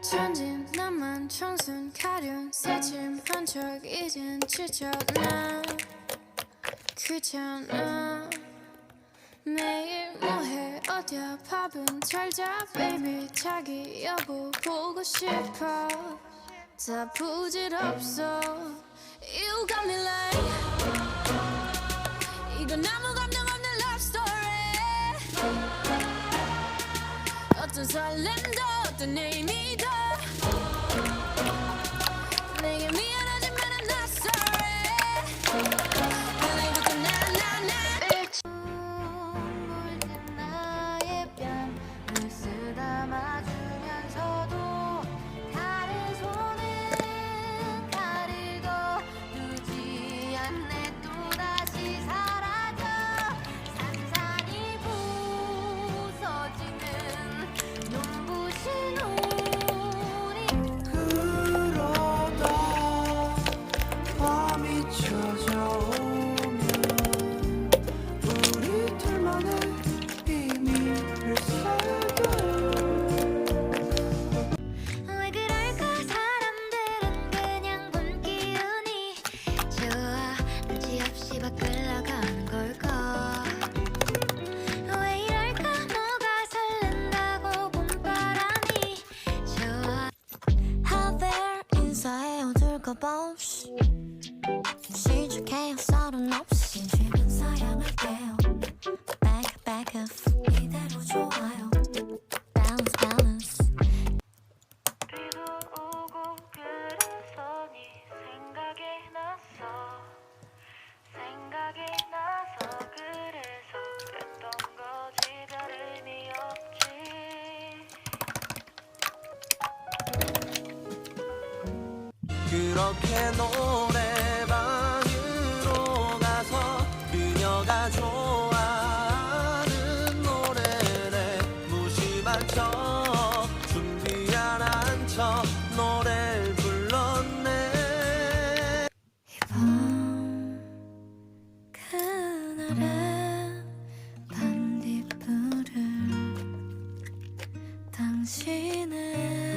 천진 나만 청순 가련 새침한 척 이젠 지쳤나 귀찮아 매일 뭐해 어디야 밥은 잘자 baby 자기 여보 보고 싶어 다 부질없어 You got me like 이건 아무 감정 없는 love story 어떤 설렘도 어떤 의미도 내게 미안하지만 I'm not sorry 오늘부터 나나나 물든 나의 뺨을 쓰다마주면서도 다른 손은 가리고 두지 않네 또다시 사라져 산산이 부서지는 눈부신 우리 그러다 밤이 찾아오면 우리 둘만의 비밀을 새겨요. 왜 그럴까 사람들은 그냥 본 기운이 좋아 눈치없이 밖을 나가는 걸까 왜 이럴까 뭐가 설렌다고 봄바람이 좋아 하벨 인사해 어둘까봐 시작해요 서른 없이 쉬면 사양할게요 back up 이대로 좋아요 balance balance 비도 오고 그래서 네 생각이 나서 그래서 그랬던 거지 별 의미 없지 그렇게 노래방으로 가서 그녀가 좋아하는 노래를 무심한 척 준비 안 한 척 노래를 불렀네. 이번 그날의 반딧불을 당신의